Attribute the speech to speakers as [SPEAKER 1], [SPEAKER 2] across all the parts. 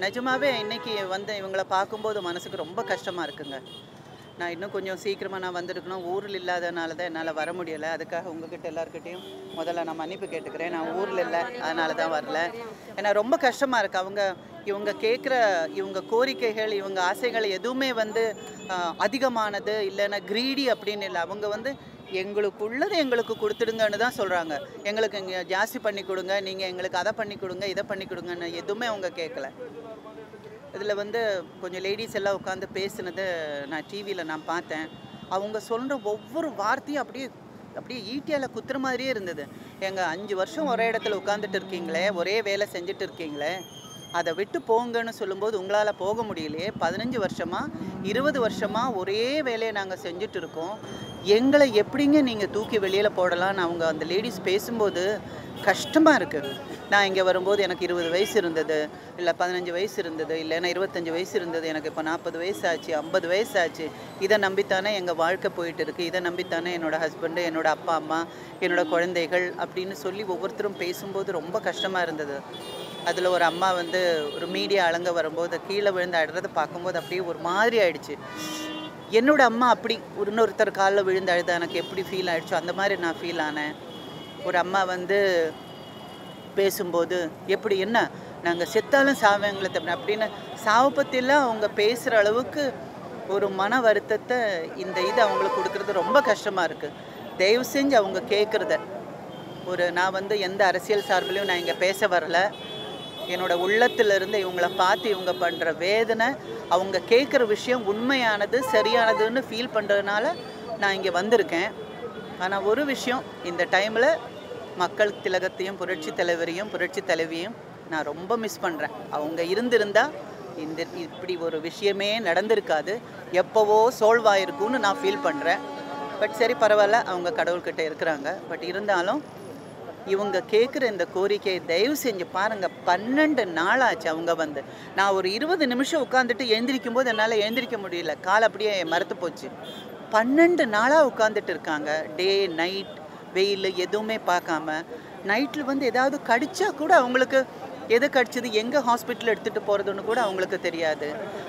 [SPEAKER 1] நிஜமாவே இன்னைக்கு வந்து இவங்கள பார்க்கும்போது மனசுக்கு ரொம்ப கஷ்டமாக இருக்குங்க. நான் இன்னும் கொஞ்சம் சீக்கிரமாக நான் வந்திருக்கணும். ஊரில் இல்லாதனால தான் என்னால் வர முடியலை. அதுக்காக உங்ககிட்ட எல்லாருக்கிட்டையும் முதல்ல நான் மன்னிப்பு கேட்டுக்கிறேன். நான் ஊரில் இல்லை, அதனால தான் வரல. ஏன்னா ரொம்ப கஷ்டமாக இருக்குது. இவங்க கேட்குற இவங்க கோரிக்கைகள், இவங்க ஆசைகள் எதுவுமே வந்து அதிகமானது இல்லைன்னா க்ரீடி அப்படின்னு இல்லை. அவங்க வந்து எங்களுக்கு உள்ளதை எங்களுக்கு கொடுத்துடுங்கன்னு தான் சொல்கிறாங்க. எங்களுக்கு இங்கே ஜாஸ்தி பண்ணி கொடுங்க, நீங்கள் எங்களுக்கு அதை பண்ணி கொடுங்க, இதை பண்ணி கொடுங்கன்னு எதுவுமே அவங்க கேட்கல. இதில் வந்து கொஞ்சம் லேடிஸ் எல்லாம் உட்காந்து பேசுனதை நான் டிவியில் நான் பார்த்தேன். அவங்க சொல்கிற ஒவ்வொரு வார்த்தையும் அப்படியே ஈட்டியால் குத்துற மாதிரியே இருந்தது. எங்கள் 5 வருஷம் ஒரே இடத்துல உட்காந்துட்டு இருக்கீங்களே, ஒரே வேலை செஞ்சுட்டு இருக்கீங்களே, அதை விட்டு போங்கன்னு சொல்லும்போது உங்களால் போக முடியலையே. 15 வருஷமாக 20 வருஷமாக ஒரே வேலையை நாங்கள் செஞ்சுட்டு இருக்கோம். எங்களை எப்படிங்க நீங்கள் தூக்கி வெளியில் போடலான்னு அவங்க அந்த லேடிஸ் பேசும்போது கஷ்டமாக இருக்குது. நான் இங்கே வரும்போது எனக்கு 20 வயசு இருந்தது, இல்லை 15 வயசு இருந்தது, இல்லைன்னா 25 வயசு இருந்தது. எனக்கு இப்போ 40 வயசு ஆச்சு, 50 வயசு ஆச்சு. இதை நம்பித்தானே எங்கள் வாழ்க்கை போயிட்டு இருக்குது. இதை நம்பித்தானே என்னோடய ஹஸ்பண்டு, என்னோடய அப்பா அம்மா, என்னோடய குழந்தைகள் அப்படின்னு சொல்லி ஒவ்வொருத்தரும் பேசும்போது ரொம்ப கஷ்டமாக இருந்தது. அதில் ஒரு அம்மா வந்து ஒரு மீடியா அலங்க வரும்போது கீழே விழுந்து அழுறதை பார்க்கும்போது அப்படியே ஒரு மாதிரி ஆயிடுச்சு. என்னோடய அம்மா அப்படி இன்னொருத்தர் காலில் விழுந்து அழுத எனக்கு எப்படி ஃபீல் ஆகிடுச்சோ அந்த மாதிரி நான் ஃபீல் ஆனேன். ஒரு அம்மா வந்து பேசும்போது எப்படி என்ன நாங்கள் செத்தாலும் சாவேங்களை தவிர அப்படின்னு சாவை பற்றிலாம் அவங்க பேசுகிற அளவுக்கு ஒரு மன வருத்தத்தை இது அவங்களுக்கு கொடுக்குறது ரொம்ப கஷ்டமாக இருக்குது. தயவு செஞ்சு அவங்க கேட்குறத நான் வந்து எந்த அரசியல் சார்பிலையும் நான் இங்கே பேச வரல. என்னோடய உள்ளத்திலிருந்து இவங்களை பார்த்து இவங்க பண்ணுற வேதனை, அவங்க கேட்குற விஷயம் உண்மையானது சரியானதுன்னு ஃபீல் பண்ணுறதுனால நான் இங்கே வந்திருக்கேன். ஆனால் ஒரு விஷயம், இந்த டைமில் மக்கள் திலகத்தையும் புரட்சி தலைவரையும் புரட்சி தலைவியும் நான் ரொம்ப மிஸ் பண்ணுறேன். அவங்க இருந்திருந்தால் இப்படி ஒரு விஷயமே நடந்திருக்காது, எப்போவோ சோல்வாயிருக்கும்னு நான் ஃபீல் பண்ணுறேன். பட் சரி பரவாயில்ல, அவங்க கடவுள்கிட்ட இருக்கிறாங்க. பட் இருந்தாலும் இவங்க கேட்குற இந்த கோரிக்கையை தயவு செஞ்சு பாருங்கள். 12 நாள் ஆச்சு அவங்க வந்து. நான் ஒரு 20 நிமிஷம் உட்காந்துட்டு எழுந்திரிக்கும் போது என்னால் எழுந்திரிக்க முடியல, கால் அப்படியே மரத்து போச்சு. 12 நாளாக உட்காந்துட்டு இருக்காங்க. டே நைட் வெயில் எதுவுமே பார்க்காம. நைட்டில் வந்து ஏதாவது கடிச்சா கூட அவங்களுக்கு எது கடிச்சது, எங்கே ஹாஸ்பிட்டல் எடுத்துகிட்டு போகிறதுன்னு கூட அவங்களுக்கு தெரியாது.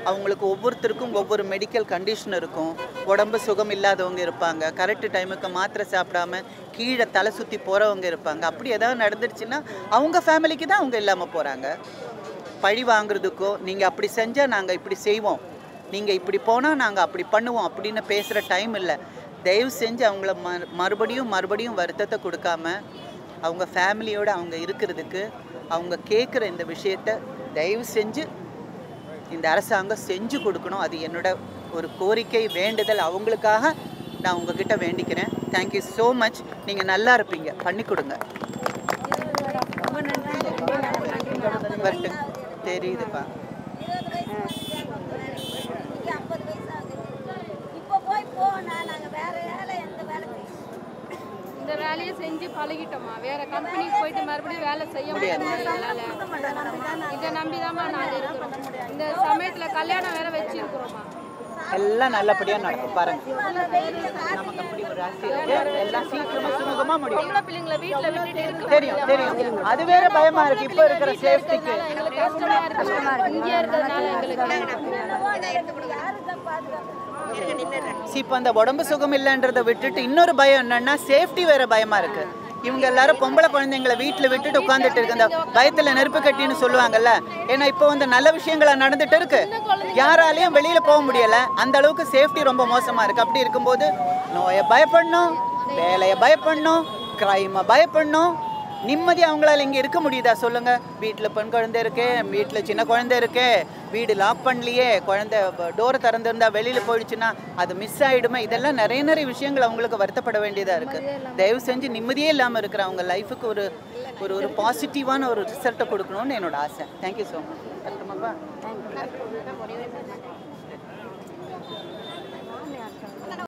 [SPEAKER 1] அவங்களுக்கு ஒவ்வொருத்தருக்கும் ஒவ்வொரு மெடிக்கல் கண்டிஷன் இருக்கும். உடம்பு சுகம் இல்லாதவங்க இருப்பாங்க, கரெக்டு டைமுக்கு மாத்திரை சாப்பிடாம கீழே தலை சுற்றி போகிறவங்க இருப்பாங்க. அப்படி ஏதாவது நடந்துருச்சுன்னா அவங்க ஃபேமிலிக்கு தான் அவங்க இல்லாமல் போகிறாங்க. பழி வாங்குறதுக்கோ நீங்கள் அப்படி செஞ்சால் நாங்கள் இப்படி செய்வோம், நீங்கள் இப்படி போனால் நாங்கள் அப்படி பண்ணுவோம் அப்படின்னு பேசுகிற டைம் இல்லை. தயவு செஞ்சு அவங்கள மறுபடியும் வருத்தத்தை கொடுக்காம அவங்க ஃபேமிலியோடு அவங்க இருக்கிறதுக்கு அவங்க கேட்குற இந்த விஷயத்தை தயவு செஞ்சு இந்த அரசாங்கம் செஞ்சு கொடுக்கணும். அது என்னோட ஒரு கோரிக்கை, வேண்டுதல். அவங்களுக்காக நான் உங்ககிட்ட வேண்டிக்கிறேன். Thank you so much. நீங்கள் நல்லா இருப்பீங்க, பண்ணி கொடுங்க. வரட்டு தெரியுதுப்பா.
[SPEAKER 2] இந்த வேலையை செஞ்சு பழகிட்டோமா, வேற கம்பெனிக்கு போயிட்டு மறுபடியும் வேலை செய்ய முடியாது. இதை நம்பிதாம்மா நாங்கள் இருக்கிறோம். இந்த சமயத்தில் கல்யாணம் வேற வச்சிருக்கிறோமா,
[SPEAKER 1] எல்லாம் நல்லபடியாக நடக்கும் பாருங்க. நமக்கு அப்படி ஒரு ஆசை, எல்லாம் சீக்கிரமா சுமூகமா முடியும்.
[SPEAKER 2] பிள்ளைங்களை வீட்டில் விட்டுட்டு இருக்கு,
[SPEAKER 1] தெரியும். அது வேற பயமா இருக்கு இப்போ இருக்கிற சேஃப்டிக்கு.
[SPEAKER 2] எங்களுக்கு கஷ்டமா இருக்கு. இங்கே இருக்கிறதுனால எங்களுக்கு
[SPEAKER 1] இப்போ அந்த உடம்பு சுகம் இல்லைன்றதை விட்டுட்டு இன்னொரு பயம் என்னன்னா சேஃப்டி வேற பயமா இருக்கு. இவங்க எல்லாரும் பொம்பளை குழந்தைங்களை வீட்டில் விட்டுட்டு உட்காந்துட்டு இருக்கு. அந்த பயத்தில் நெருப்பு கட்டின்னு சொல்லுவாங்கல்ல. ஏன்னா இப்போ வந்து நல்ல விஷயங்களா நடந்துட்டு இருக்கு, யாராலையும் வெளியில போக முடியல. அந்த அளவுக்கு சேஃப்டி ரொம்ப மோசமா இருக்கு. அப்படி இருக்கும்போது நோயை பயப்படணும், வேலையை பயப்படணும், கிரைமை பயப்படணும். நிம்மதியாக அவங்களால இங்கே இருக்க முடியுதா சொல்லுங்கள்? வீட்டில் பெண் குழந்தை இருக்கே, வீட்டில் சின்ன குழந்தை இருக்கே, வீடு லாக் பண்ணலையே, குழந்தை டோரை திறந்துருந்தா வெளியில் போயிடுச்சுன்னா அது மிஸ் ஆகிடுமே. இதெல்லாம் நிறைய விஷயங்கள் அவங்களுக்கு வருத்தப்பட வேண்டியதாக இருக்குது. தயவு செஞ்சு நிம்மதியே இல்லாமல் இருக்கிற அவங்க லைஃபுக்கு ஒரு ஒரு பாசிட்டிவான ஒரு ரிசல்ட்டை கொடுக்கணும்னு என்னோட ஆசை. Thank you so much. அர்த்தமாப்பா?